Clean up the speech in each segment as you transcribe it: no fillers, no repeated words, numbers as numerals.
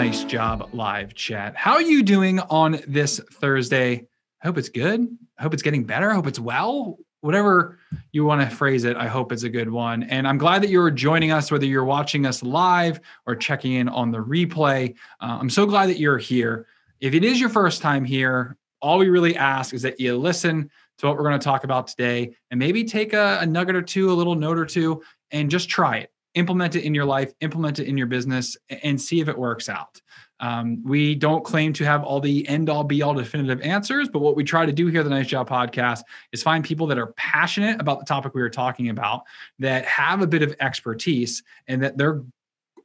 Nice Job live chat. How are you doing on this Thursday? I hope it's good. I hope it's getting better. I hope it's well. Whatever you want to phrase it, I hope it's a good one. And I'm glad that you're joining us, whether you're watching us live or checking in on the replay. I'm so glad that you're here. If it is your first time here, all we really ask is that you listen to what we're going to talk about today and maybe take a nugget or two, a little note or two, and just try it. Implement it in your life, implement it in your business, and see if it works out. We don't claim to have all the end-all, be-all definitive answers, but what we try to do here at the Nice Job Podcast is find people that are passionate about the topic we were talking about, that have a bit of expertise, and that their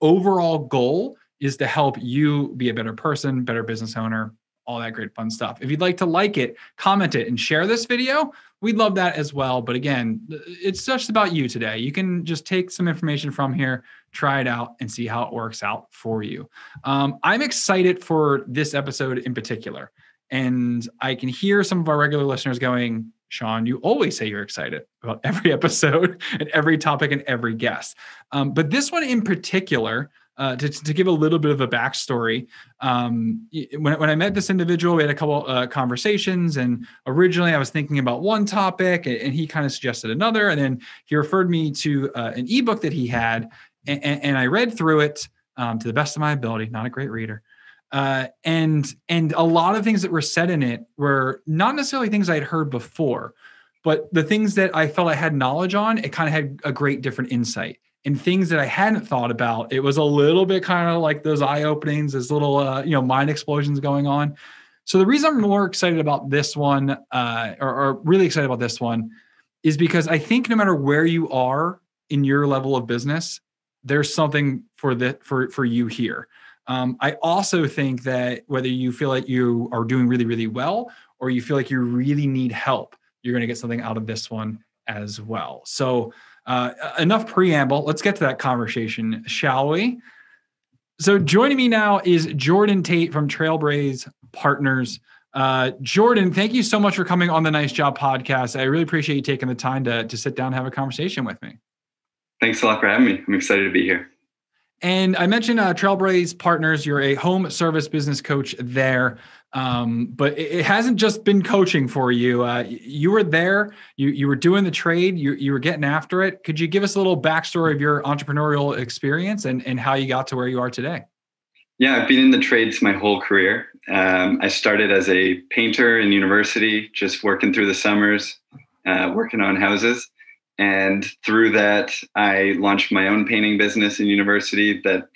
overall goal is to help you be a better person, better business owner, all that great fun stuff. If you'd like to like it, comment it, and share this video, we'd love that as well. But again, it's just about you today. You can just take some information from here, try it out, and see how it works out for you. I'm excited for this episode in particular. And I can hear some of our regular listeners going, Sean, you always say you're excited about every episode and every topic and every guest. But this one in particular, to give a little bit of a backstory, when I met this individual, we had a couple conversations, and originally I was thinking about one topic, and he kind of suggested another, and then he referred me to an ebook that he had, and I read through it to the best of my ability. Not a great reader, and a lot of things that were said in it were not necessarily things I'd heard before, but the things that I felt I had knowledge on, it kind of had a great different insight. And things that I hadn't thought about, it was a little bit kind of like those eye openings, those little, mind explosions going on. So the reason I'm more excited about this one, or really excited about this one, is because I think no matter where you are in your level of business, there's something for you here. I also think that whether you feel like you are doing really, really well, or you feel like you really need help, you're going to get something out of this one as well. So enough preamble. Let's get to that conversation, shall we? So joining me now is Jordan Tait from Trailblaze Partners. Jordan, thank you so much for coming on the Nice Job Podcast. I really appreciate you taking the time to sit down and have a conversation with me. Thanks a lot for having me. I'm excited to be here. And I mentioned Trailblaze Partners. You're a home service business coach there. But it hasn't just been coaching for you. You were there, you were doing the trade, you were getting after it. Could you give us a little backstory of your entrepreneurial experience and how you got to where you are today? Yeah, I've been in the trades my whole career. I started as a painter in university, just working through the summers, working on houses. And through that, I launched my own painting business in university that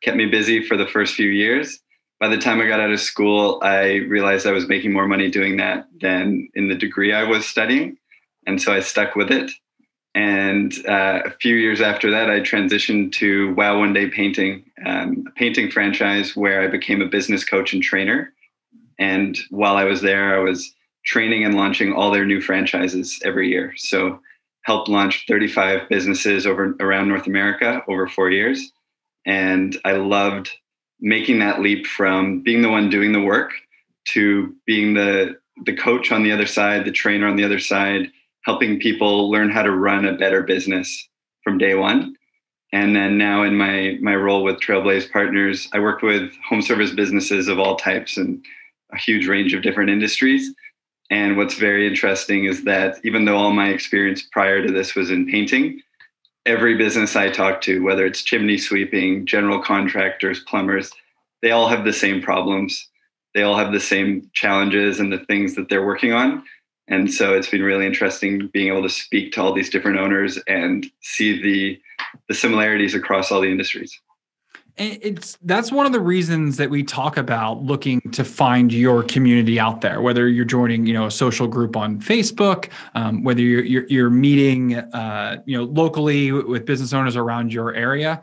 kept me busy for the first few years. By the time I got out of school, I realized I was making more money doing that than in the degree I was studying. And so I stuck with it. And a few years after that, I transitioned to Wow One Day Painting, a painting franchise where I became a business coach and trainer. And while I was there, I was training and launching all their new franchises every year. So helped launch 35 businesses around North America over 4 years. And I loved making that leap from being the one doing the work to being the coach on the other side, the trainer on the other side, helping people learn how to run a better business from day one. And then now in my role with Trailblaze Partners, I work with home service businesses of all types and a huge range of different industries. And what's very interesting is that even though all my experience prior to this was in painting, every business I talk to, whether it's chimney sweeping, general contractors, plumbers, they all have the same problems. They all have the same challenges and the things that they're working on. And so it's been really interesting being able to speak to all these different owners and see the similarities across all the industries. That's one of the reasons that we talk about looking to find your community out there, whether you're joining, a social group on Facebook, whether you're meeting, locally with business owners around your area.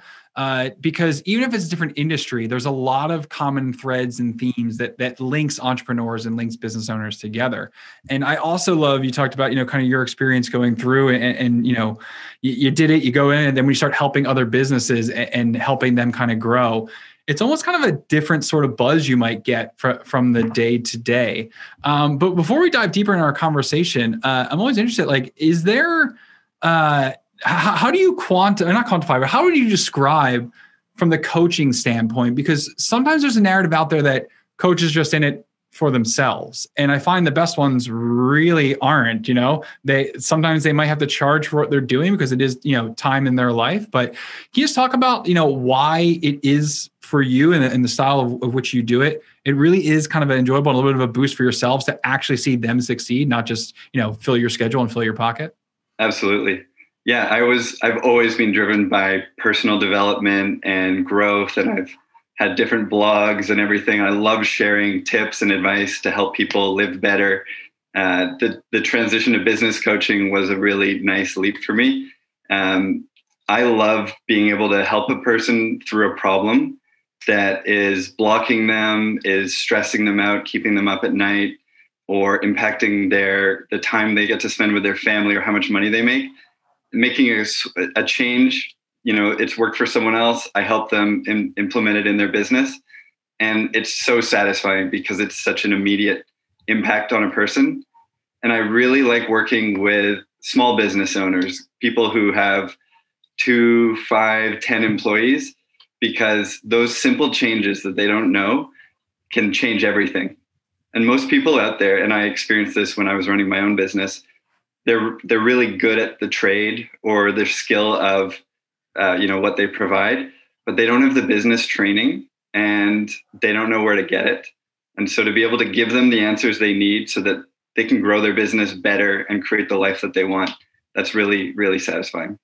Because even if it's a different industry, there's a lot of common threads and themes that links entrepreneurs and links business owners together. And I also love, you talked about, kind of your experience going through and you did it, you go in, and then when you start helping other businesses and helping them kind of grow, it's almost kind of a different sort of buzz you might get from the day to day. But before we dive deeper in our conversation, I'm always interested, like, is there, how do you not quantify, but how would you describe from the coaching standpoint, because sometimes there's a narrative out there that coaches just in it for themselves. And I find the best ones really aren't, sometimes they might have to charge for what they're doing because it is, time in their life. But can you just talk about, why it is for you and the style of which you do it? It really is kind of an enjoyable, and a little bit of a boost for yourselves to actually see them succeed, not just, fill your schedule and fill your pocket. Absolutely. Yeah. I've always been driven by personal development and growth, and I've had different blogs and everything. I love sharing tips and advice to help people live better. The transition to business coaching was a really nice leap for me. I love being able to help a person through a problem that is blocking them, is stressing them out, keeping them up at night, or impacting the time they get to spend with their family or how much money they make. Making a change. It's worked for someone else. I help them implement it in their business. And it's so satisfying because it's such an immediate impact on a person. And I really like working with small business owners, people who have 2, 5, 10 employees, because those simple changes that they don't know can change everything. And most people out there, and I experienced this when I was running my own business, they're really good at the trade or their skill of what they provide, but they don't have the business training and they don't know where to get it. And so to be able to give them the answers they need so that they can grow their business better and create the life that they want, that's really, really satisfying.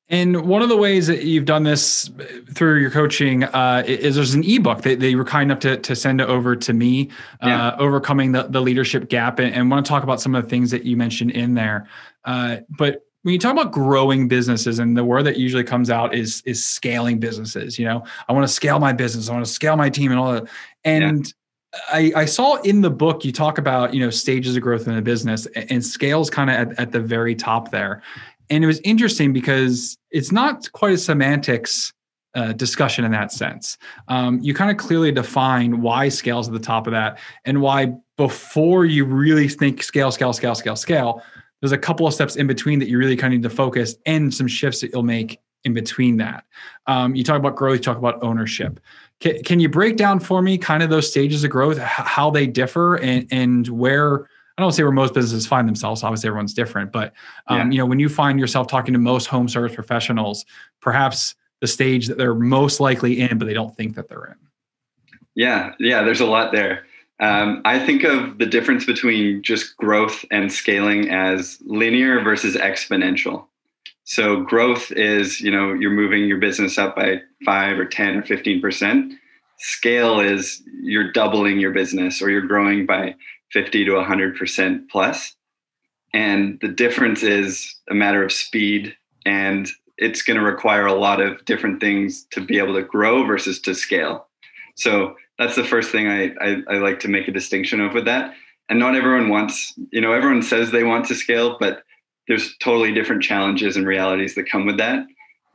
And one of the ways that you've done this through your coaching is there's an ebook that they were kind enough to send over to me, Overcoming the Leadership Gap. And want to talk about some of the things that you mentioned in there. But when you talk about growing businesses, and the word that usually comes out is scaling businesses, I want to scale my business. I want to scale my team and all that. And I saw in the book, you talk about, stages of growth in a business, and scale's kind of at the very top there. And it was interesting because it's not quite a semantics discussion in that sense. You kind of clearly define why scale's at the top of that, and why before you really think scale, there's a couple of steps in between that you really kind of need to focus, and some shifts that you'll make in between that. You talk about growth, you talk about ownership. Can you break down for me kind of those stages of growth, how they differ, and where, I don't say where most businesses find themselves, obviously everyone's different, but when you find yourself talking to most home service professionals, perhaps the stage that they're most likely in, but they don't think that they're in? Yeah, there's a lot there. I think of the difference between just growth and scaling as linear versus exponential. So growth is, you're moving your business up by 5 or 10 or 15%. Scale is you're doubling your business, or you're growing by 50 to 100% plus. And the difference is a matter of speed, and it's going to require a lot of different things to be able to grow versus to scale. So that's the first thing I like to make a distinction of with that. And not everyone wants, everyone says they want to scale, but there's totally different challenges and realities that come with that.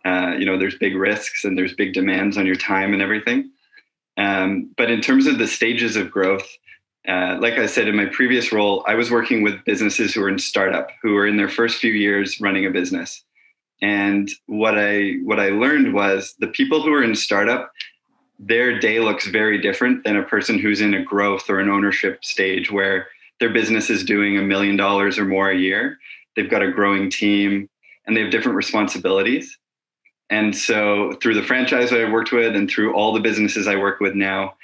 There's big risks and there's big demands on your time and everything. But in terms of the stages of growth, like I said, in my previous role, I was working with businesses who were in startup, who were in their first few years running a business. And what I learned was the people who are in startup, their day looks very different than a person who's in a growth or an ownership stage where their business is doing $1 million or more a year. They've got a growing team and they have different responsibilities. And so through the franchise I worked with and through all the businesses I work with now,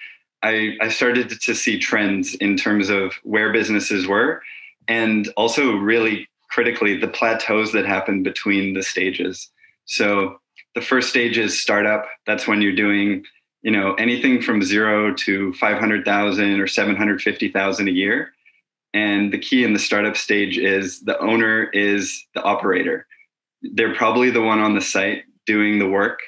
I started to see trends in terms of where businesses were, and also really critically the plateaus that happen between the stages. So the first stage is startup. That's when you're doing, anything from 0 to 500,000 or 750,000 a year. And the key in the startup stage is the owner is the operator. They're probably the one on the site doing the work.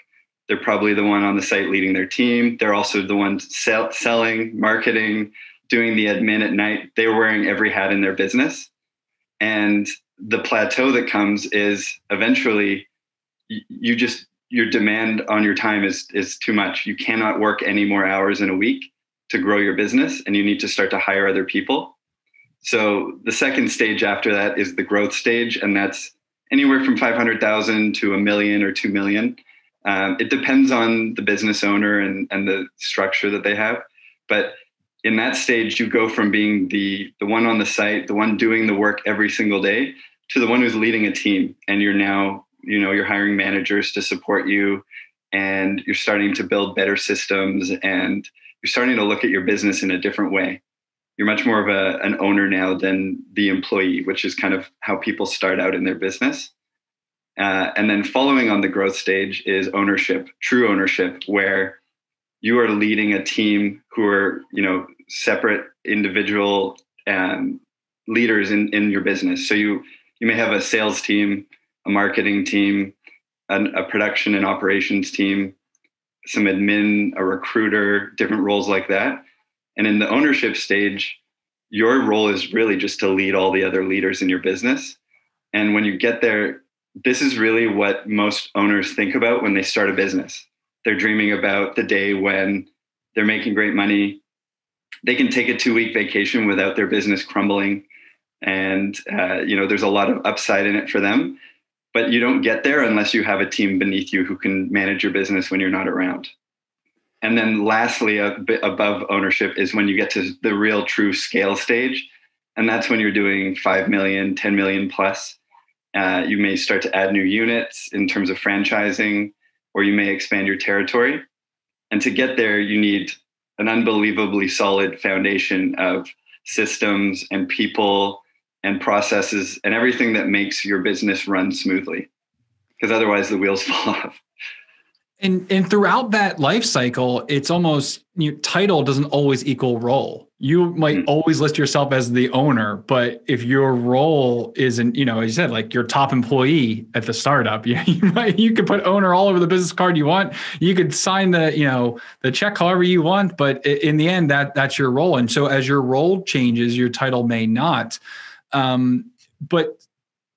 They're probably the one on the site leading their team. They're also the one selling, marketing, doing the admin at night. They're wearing every hat in their business. And the plateau that comes is eventually your demand on your time is too much. You cannot work any more hours in a week to grow your business, and you need to start to hire other people. So the second stage after that is the growth stage, and that's anywhere from 500,000 to $1 million or 2 million. It depends on the business owner and the structure that they have. But in that stage, you go from being the one on the site, the one doing the work every single day, to the one who's leading a team. And you're now, you're hiring managers to support you, and you're starting to build better systems, and you're starting to look at your business in a different way. You're much more of an owner now than the employee, which is kind of how people start out in their business. And then following on the growth stage is ownership, true ownership, where you are leading a team who are, separate individual leaders in your business. So you may have a sales team, a marketing team, a production and operations team, some admin, a recruiter, different roles like that. And in the ownership stage, your role is really just to lead all the other leaders in your business. And when you get there, this is really what most owners think about when they start a business. They're dreaming about the day when they're making great money. They can take a 2-week vacation without their business crumbling. And, there's a lot of upside in it for them. But you don't get there unless you have a team beneath you who can manage your business when you're not around. And then lastly, a bit above ownership is when you get to the real true scale stage. And that's when you're doing 5 million, 10 million plus. You may start to add new units in terms of franchising, or you may expand your territory. And to get there, you need an unbelievably solid foundation of systems and people and processes and everything that makes your business run smoothly, because otherwise the wheels fall off. And throughout that life cycle, it's almost, title doesn't always equal role. You might always list yourself as the owner, but if your role isn't, as you said, like your top employee at the startup, you could put owner all over the business card you want. You could sign the check however you want, but in the end, that's your role. And so as your role changes, your title may not. But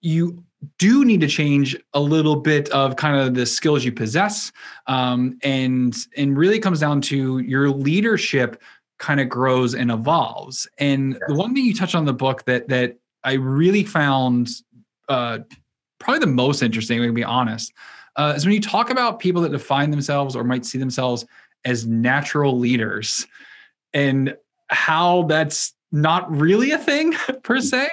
you do need to change a little bit of kind of the skills you possess. And really comes down to your leadership kind of grows and evolves. And the one thing you touched on in the book that I really found probably the most interesting, to be honest, is when you talk about people that define themselves or might see themselves as natural leaders, and how that's not really a thing per se.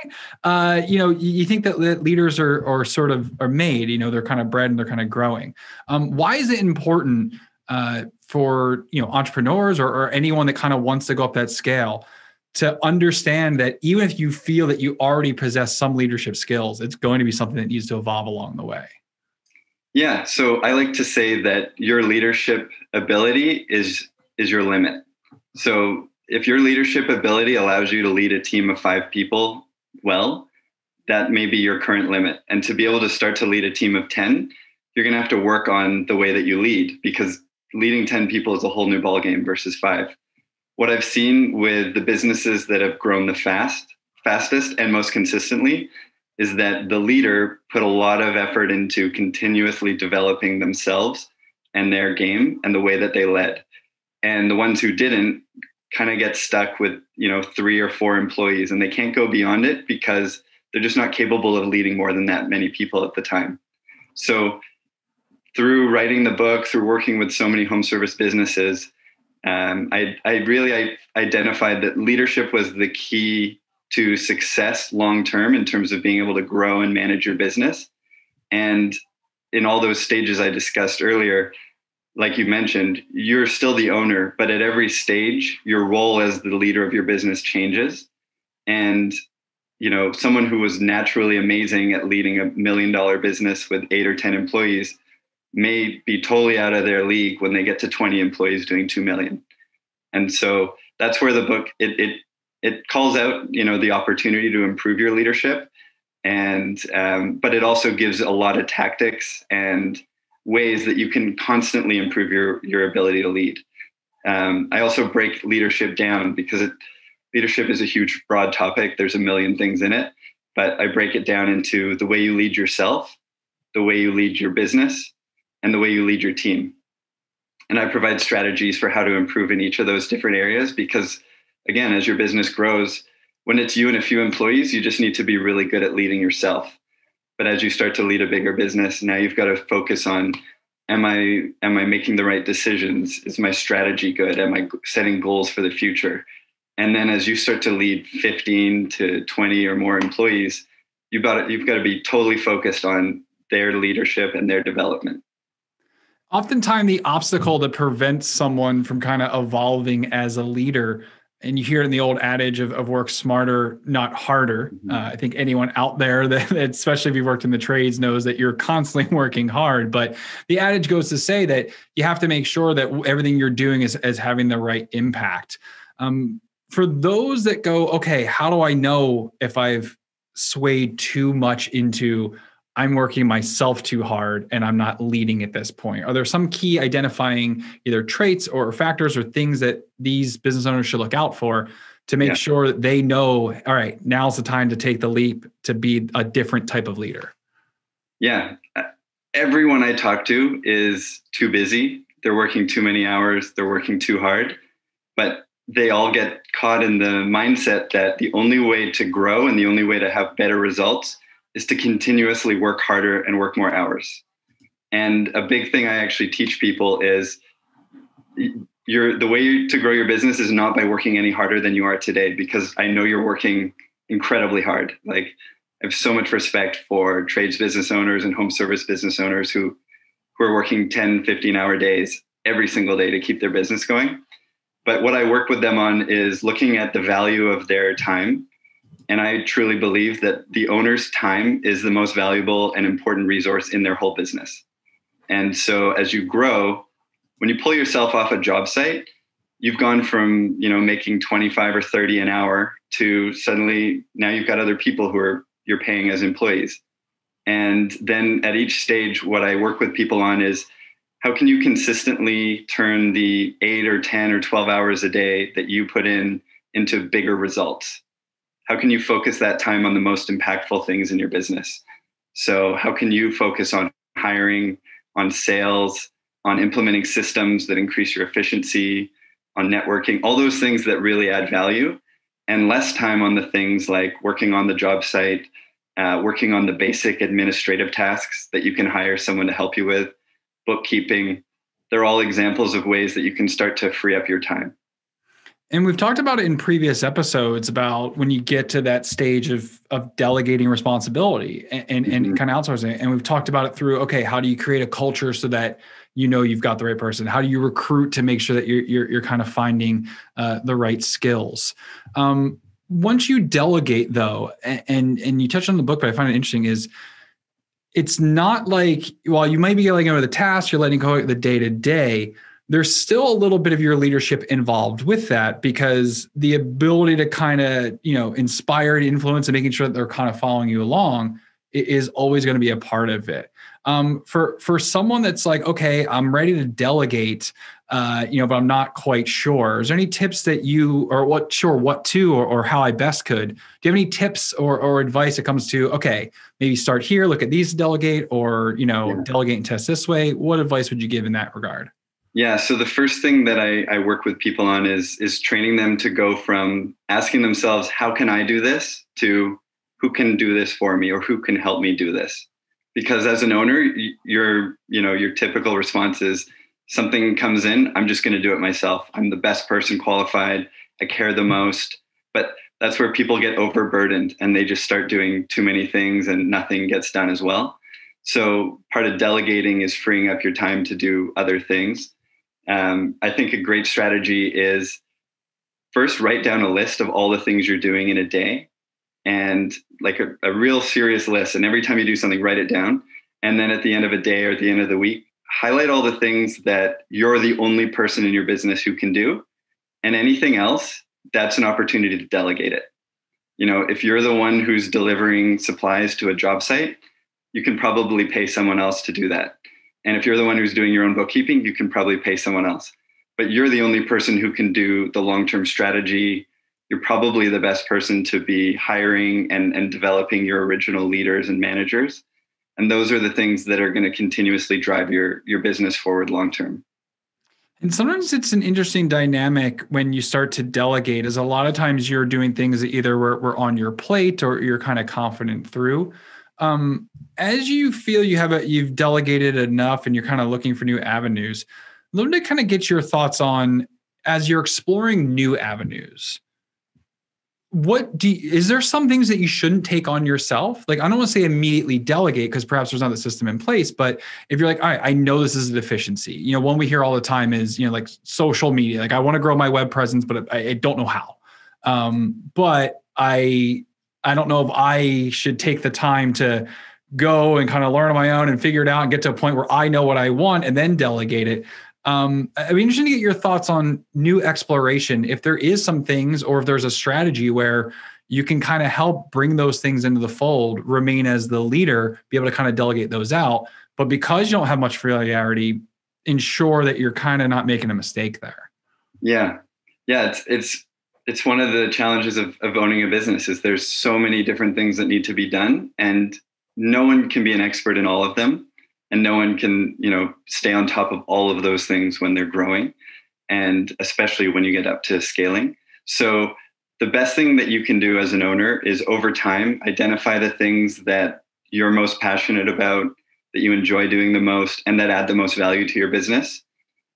You think that leaders are sort of made, they're kind of bred and they're kind of growing. Why is it important for, entrepreneurs or anyone that kind of wants to go up that scale to understand that even if you feel that you already possess some leadership skills, it's going to be something that needs to evolve along the way? Yeah. So I like to say that your leadership ability is your limit. So if your leadership ability allows you to lead a team of 5 people, well, that may be your current limit. And to be able to start to lead a team of 10, you're going to have to work on the way that you lead, because leading 10 people is a whole new ballgame versus 5. What I've seen with the businesses that have grown the fastest and most consistently is that the leader put a lot of effort into continuously developing themselves and their game and the way that they led. And the ones who didn't kind of get stuck with, 3 or 4 employees, and they can't go beyond it because they're just not capable of leading more than that many people at the time. So through writing the book, through working with so many home service businesses, I really identified that leadership was the key to success long-term in terms of being able to grow and manage your business. And in all those stages I discussed earlier, like you mentioned, you're still the owner, but at every stage, your role as the leader of your business changes. And, someone who was naturally amazing at leading $1 million business with 8 or 10 employees may be totally out of their league when they get to 20 employees doing 2 million. And so that's where the book, it calls out, the opportunity to improve your leadership. And, but it also gives a lot of tactics and ways that you can constantly improve your ability to lead. I also break leadership down because leadership is a huge, broad topic. There's a million things in it, but I break it down into the way you lead yourself, the way you lead your business, and the way you lead your team. And I provide strategies for how to improve in each of those different areas, because again, as your business grows, when it's you and a few employees, you just need to be really good at leading yourself. But as you start to lead a bigger business, now you've got to focus on am I making the right decisions? Is my strategy good? Am I setting goals for the future? And then as you start to lead 15 to 20 or more employees, you've got to be totally focused on their leadership and their development. Oftentimes the obstacle that prevents someone from kind of evolving as a leader, and you hear it in the old adage of work smarter, not harder. I think anyone out there that, especially if you've worked in the trades, knows that you're constantly working hard. But the adage goes to say that you have to make sure that everything you're doing is having the right impact. For those that go, okay, how do I know if I've swayed too much into I'm working myself too hard and I'm not leading at this point? Are there some key identifying either traits or factors or things that these business owners should look out for to make sure that they know, all right, now's the time to take the leap to be a different type of leader? Yeah. Everyone I talk to is too busy. They're working too many hours. They're working too hard. But they all get caught in the mindset that the only way to grow and the only way to have better results is to continuously work harder and work more hours. And a big thing I actually teach people is the way to grow your business is not by working any harder than you are today, because I know you're working incredibly hard. Like, I have so much respect for trades business owners and home service business owners who are working 10, 15-hour days every single day to keep their business going. But what I work with them on is looking at the value of their time. And I truly believe that the owner's time is the most valuable and important resource in their whole business. And so as you grow, when you pull yourself off a job site, you've gone from, making 25 or 30 an hour to suddenly now you've got other people who you're paying as employees. And then at each stage, what I work with people on is how can you consistently turn the 8 or 10 or 12 hours a day that you put in into bigger results? How can you focus that time on the most impactful things in your business? So how can you focus on hiring, on sales, on implementing systems that increase your efficiency, on networking, all those things that really add value, and less time on the things like working on the job site, working on the basic administrative tasks that you can hire someone to help you with, bookkeeping. They're all examples of ways that you can start to free up your time. And we've talked about it in previous episodes about when you get to that stage of delegating responsibility and kind of outsourcing it. And we've talked about it through, okay, how do you create a culture so that you've got the right person? How do you recruit to make sure that you're kind of finding the right skills? Once you delegate though, and you touched on the book, but I find it interesting is it's not like, while you might be letting go of the task, you're letting go of the day to day, there's still a little bit of your leadership involved with that, because the ability to kind of, inspire and influence and making sure that they're kind of following you along is always going to be a part of it. For someone that's like, okay, I'm ready to delegate, but I'm not quite sure. Is there any tips that or how I best could? Do you have any tips or advice that comes to, okay, maybe start here, look at these to delegate, or, delegate and test this way? What advice would you give in that regard? Yeah. So the first thing that I work with people on is training them to go from asking themselves, how can I do this, to who can do this for me, or who can help me do this? Because as an owner, your typical response is something comes in, I'm just going to do it myself. I'm the best person qualified. I care the most. But that's where people get overburdened and they just start doing too many things and nothing gets done as well. So part of delegating is freeing up your time to do other things. I think a great strategy is first write down a list of all the things you're doing in a day, and like a real serious list. And every time you do something, write it down. And then at the end of a day or at the end of the week, highlight all the things that you're the only person in your business who can do. And anything else, that's an opportunity to delegate it. If you're the one who's delivering supplies to a job site, you can probably pay someone else to do that. And if you're the one who's doing your own bookkeeping, you can probably pay someone else. But you're the only person who can do the long-term strategy. You're probably the best person to be hiring and developing your original leaders and managers. And those are the things that are going to continuously drive your business forward long-term. And sometimes it's an interesting dynamic when you start to delegate, is a lot of times you're doing things that either were on your plate or you're kind of confident through. As you feel you've delegated enough and you're kind of looking for new avenues, I'd love to kind of get your thoughts on, as you're exploring new avenues, is there some things that you shouldn't take on yourself? Like, I don't want to say immediately delegate because perhaps there's not the system in place, but if you're like, all right, I know this is a deficiency. One we hear all the time is, like social media. Like, I want to grow my web presence, but I don't know how. But I don't know if I should take the time to go and kind of learn on my own and figure it out and get to a point where I know what I want and then delegate it. I'd be interested to get your thoughts on new exploration. If there is some things, or if there's a strategy where you can kind of help bring those things into the fold, remain as the leader, be able to kind of delegate those out. But because you don't have much familiarity, ensure that you're kind of not making a mistake there. Yeah. It's one of the challenges of owning a business is there's so many different things that need to be done, and no one can be an expert in all of them. And no one can, stay on top of all of those things when they're growing, and especially when you get up to scaling. So the best thing that you can do as an owner is, over time, identify the things that you're most passionate about, that you enjoy doing the most, and that add the most value to your business.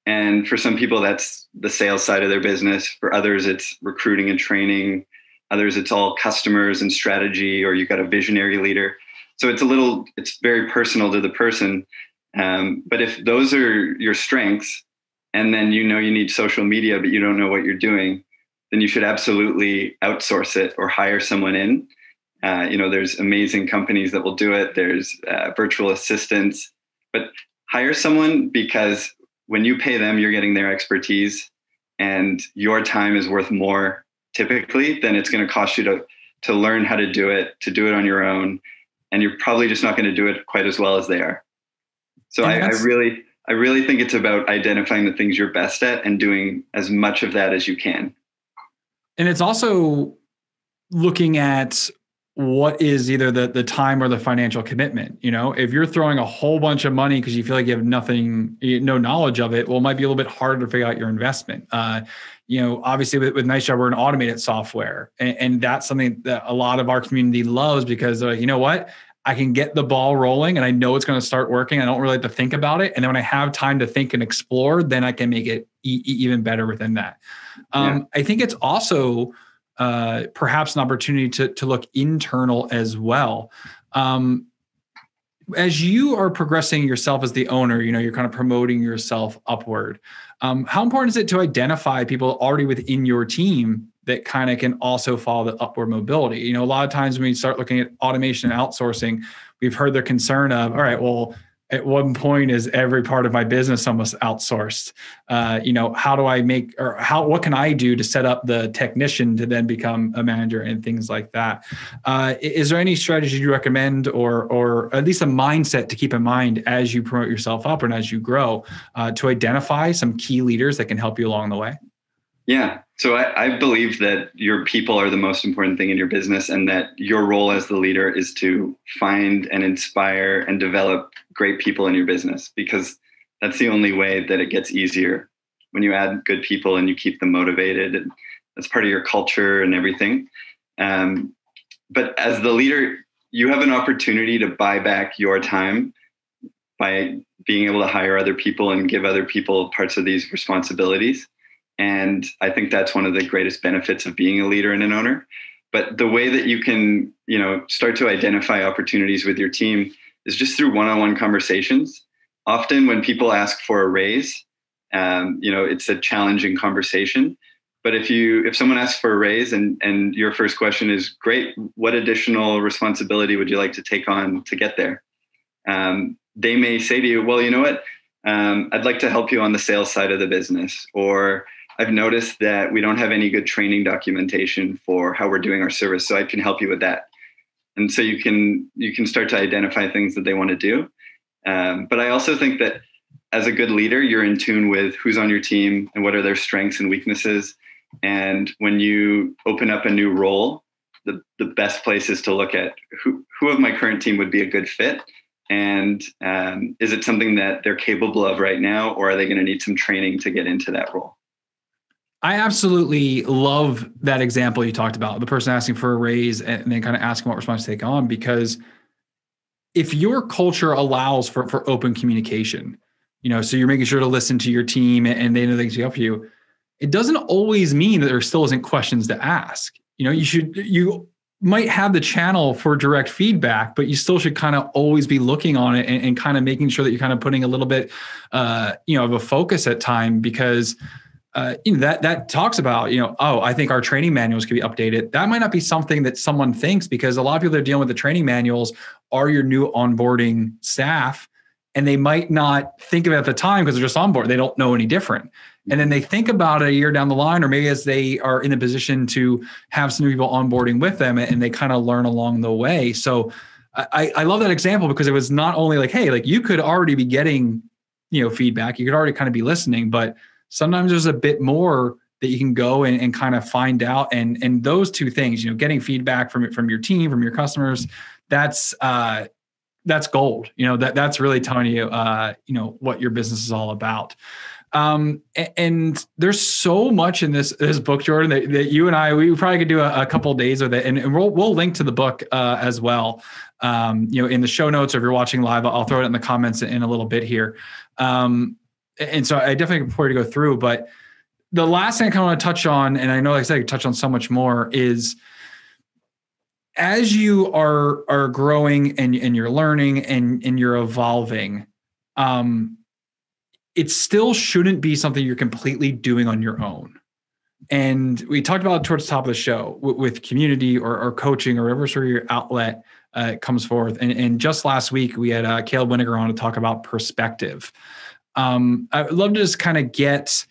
And for some people, that's the sales side of their business. For others, it's recruiting and training. Others, it's all customers and strategy, or you've got a visionary leader. So it's very personal to the person. But if those are your strengths, and then you need social media, but you don't know what you're doing, then you should absolutely outsource it or hire someone in. There's amazing companies that will do it. There's virtual assistants, but hire someone, because when you pay them, you're getting their expertise, and your time is worth more typically than it's going to cost you to learn how to do it on your own. And you're probably just not going to do it quite as well as they are. So I really think it's about identifying the things you're best at and doing as much of that as you can. And it's also looking at what is either the time or the financial commitment. If you're throwing a whole bunch of money because you feel like you have no knowledge of it, well, it might be a little bit harder to figure out your investment. Obviously with NiceJob, we're an automated software, and that's something that a lot of our community loves, because they're like, you know what? I can get the ball rolling and I know it's going to start working. I don't really have to think about it. And then when I have time to think and explore, then I can make it even better within that. I think it's also perhaps an opportunity to look internal as well. As you are progressing yourself as the owner, you're kind of promoting yourself upward. How important is it to identify people already within your team that kind of can also follow the upward mobility? A lot of times when we start looking at automation and outsourcing, we've heard the concern of, all right, well, at one point is every part of my business almost outsourced? How do I what can I do to set up the technician to then become a manager and things like that? Is there any strategy you recommend, or at least a mindset to keep in mind as you promote yourself up and as you grow, to identify some key leaders that can help you along the way? Yeah. So I believe that your people are the most important thing in your business, and that your role as the leader is to find and inspire and develop great people in your business, because that's the only way that it gets easier, when you add good people and you keep them motivated, and that's part of your culture and everything. But as the leader, you have an opportunity to buy back your time by being able to hire other people and give other people parts of these responsibilities. And I think that's one of the greatest benefits of being a leader and an owner. But the way that you can, start to identify opportunities with your team is just through one-on-one conversations. Often when people ask for a raise, it's a challenging conversation. But if someone asks for a raise and your first question is, great, what additional responsibility would you like to take on to get there? They may say to you, well, you know what? I'd like to help you on the sales side of the business, or I've noticed that we don't have any good training documentation for how we're doing our service, so I can help you with that. And so you can start to identify things that they want to do. But I also think that as a good leader, you're in tune with who's on your team and what are their strengths and weaknesses. And when you open up a new role, the best place is to look at who of my current team would be a good fit. And is it something that they're capable of right now, or are they going to need some training to get into that role? I absolutely love that example you talked about, the person asking for a raise and then kind of asking what response to take on, because if your culture allows for open communication, so you're making sure to listen to your team and they know they can help you, it doesn't always mean that there still isn't questions to ask. You might have the channel for direct feedback, but you still should kind of always be looking on it and kind of making sure that you're kind of putting a little bit, of a focus at time, because that talks about, I think our training manuals could be updated. That might not be something that someone thinks, because a lot of people that are dealing with the training manuals are your new onboarding staff, and they might not think of it at the time because they're just on board. They don't know any different. And then they think about it a year down the line, or maybe as they are in a position to have some people onboarding with them, and they kind of learn along the way. So I love that example, because it was not only like, hey, like you could already be getting, feedback, you could already kind of be listening, but sometimes there's a bit more that you can go and kind of find out. And those two things, getting feedback from your team, from your customers, that's gold. That's really telling you, what your business is all about. And there's so much in this book, Jordan, that you and we probably could do a couple of days with it. And we'll link to the book as well. In the show notes, or if you're watching live, I'll throw it in the comments in a little bit here. And so I definitely prefer to go through, but the last thing I kind of want to touch on, and I know, like I said, I could touch on so much more, is as you are growing and you're learning and you're evolving, it still shouldn't be something you're completely doing on your own. And we talked about it towards the top of the show with community or coaching or whatever sort of your outlet comes forth. And just last week, we had Caleb Winiger on to talk about perspective. I would love to just kind of get,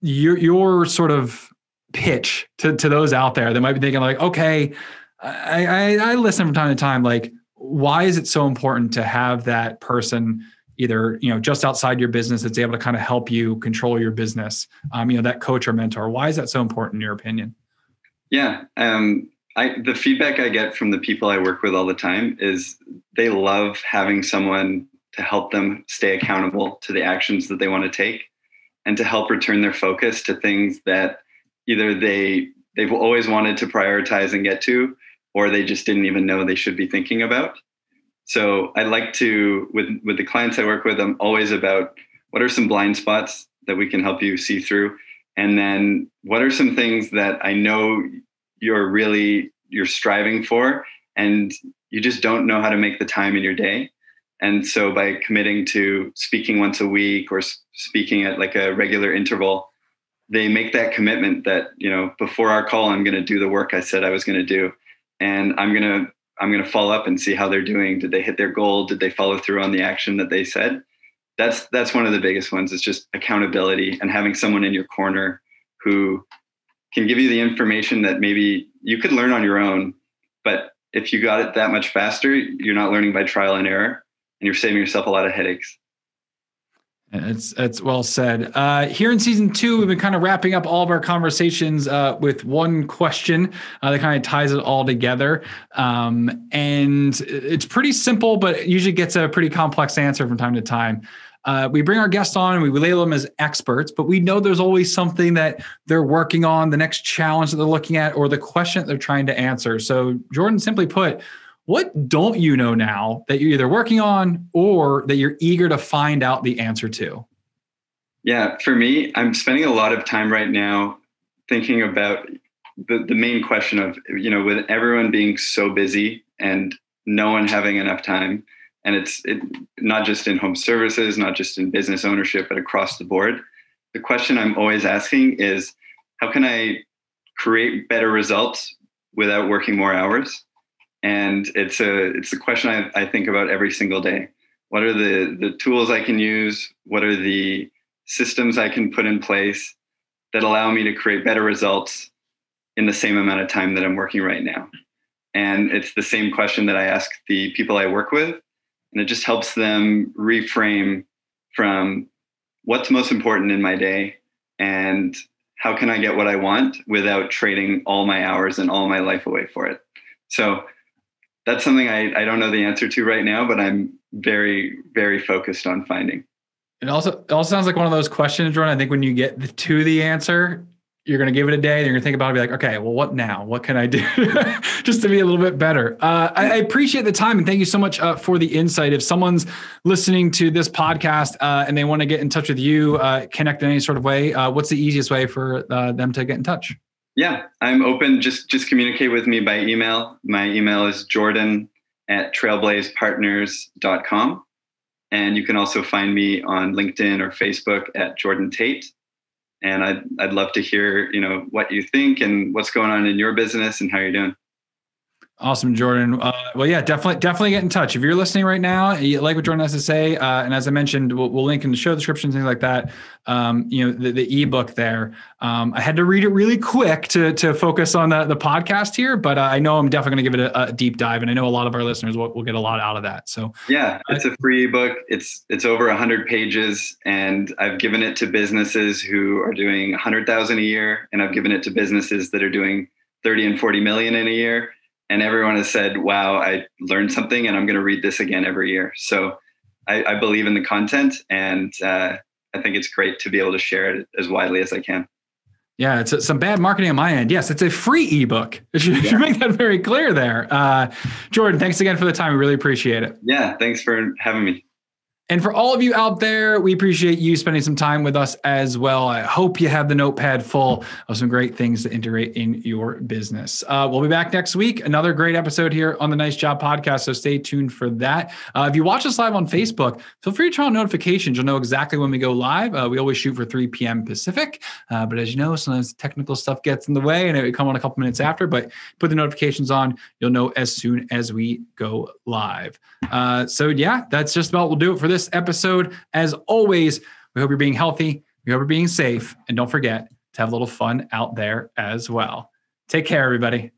your sort of pitch to those out there that might be thinking like, okay, I listen from time to time, like, why is it so important to have that person either, just outside your business that's able to kind of help you control your business, that coach or mentor? Why is that so important in your opinion? Yeah. The feedback I get from the people I work with all the time is they love having someone to help them stay accountable to the actions that they want to take, and to help return their focus to things that either they've always wanted to prioritize and get to, or they just didn't even know they should be thinking about. So I like to, with the clients I work with, I'm always about what are some blind spots that we can help you see through? And then what are some things that I know you're striving for, and you just don't know how to make the time in your day. And so by committing to speaking once a week or speaking at like a regular interval, they make that commitment that, before our call, I'm going to do the work I said I was going to do. And I'm going to follow up and see how they're doing. Did they hit their goal? Did they follow through on the action that they said? That's one of the biggest ones. It's just accountability and having someone in your corner who can give you the information that maybe you could learn on your own. But if you got it that much faster, you're not learning by trial and error, and you're saving yourself a lot of headaches. It's well said. Here in season 2, we've been kind of wrapping up all of our conversations with one question that kind of ties it all together. And it's pretty simple, but it usually gets a pretty complex answer from time to time. We bring our guests on and we label them as experts, but we know there's always something that they're working on, the next challenge that they're looking at, or the question that they're trying to answer. So Jordan, simply put, what don't you know now that you're either working on or that you're eager to find out the answer to? Yeah, for me, I'm spending a lot of time right now thinking about the main question of, with everyone being so busy and no one having enough time, and it's not just in home services, not just in business ownership, but across the board. The question I'm always asking is, how can I create better results without working more hours? And it's a question I think about every single day. What are the tools I can use? What are the systems I can put in place that allow me to create better results in the same amount of time that I'm working right now? And it's the same question that I ask the people I work with. And it just helps them reframe from what's most important in my day and how can I get what I want without trading all my hours and all my life away for it. So that's something I don't know the answer to right now, but I'm very, very focused on finding. It also sounds like one of those questions, Jordan. I think when you get to the answer, you're going to give it a day. Then you're going to think about it and be like, okay, well, what now? What can I do just to be a little bit better? I appreciate the time and thank you so much for the insight. If someone's listening to this podcast and they want to get in touch with you, connect in any sort of way, what's the easiest way for them to get in touch? Yeah, I'm open. Just communicate with me by email. My email is jordan@trailblazepartners.com. And you can also find me on LinkedIn or Facebook at Jordan Tait. And I'd love to hear, what you think and what's going on in your business and how you're doing. Awesome, Jordan. Well, yeah, definitely get in touch. If you're listening right now, you like what Jordan has to say, and as I mentioned, we'll link in the show description, things like that. The ebook there. I had to read it really quick to focus on the podcast here, but I know I'm definitely going to give it a deep dive, and I know a lot of our listeners will get a lot out of that. So yeah, it's a free ebook. It's over 100 pages, and I've given it to businesses who are doing 100,000 a year, and I've given it to businesses that are doing 30 and 40 million in a year. And everyone has said, wow, I learned something and I'm going to read this again every year. So I believe in the content, and I think it's great to be able to share it as widely as I can. Yeah, it's some bad marketing on my end. Yes, it's a free ebook. You should make that very clear there. Jordan, thanks again for the time. We really appreciate it. Yeah, thanks for having me. And for all of you out there, we appreciate you spending some time with us as well. I hope you have the notepad full of some great things to integrate in your business. We'll be back next week. Another great episode here on the Nice Job Podcast. So stay tuned for that. If you watch us live on Facebook, feel free to turn on notifications. You'll know exactly when we go live. We always shoot for 3 p.m. Pacific. But as you know, sometimes technical stuff gets in the way and it would come on a couple minutes after. But put the notifications on. You'll know as soon as we go live. So yeah, that's just about will do it for this episode. As always, we hope you're being healthy, we hope you're being safe, and don't forget to have a little fun out there as well. Take care, everybody.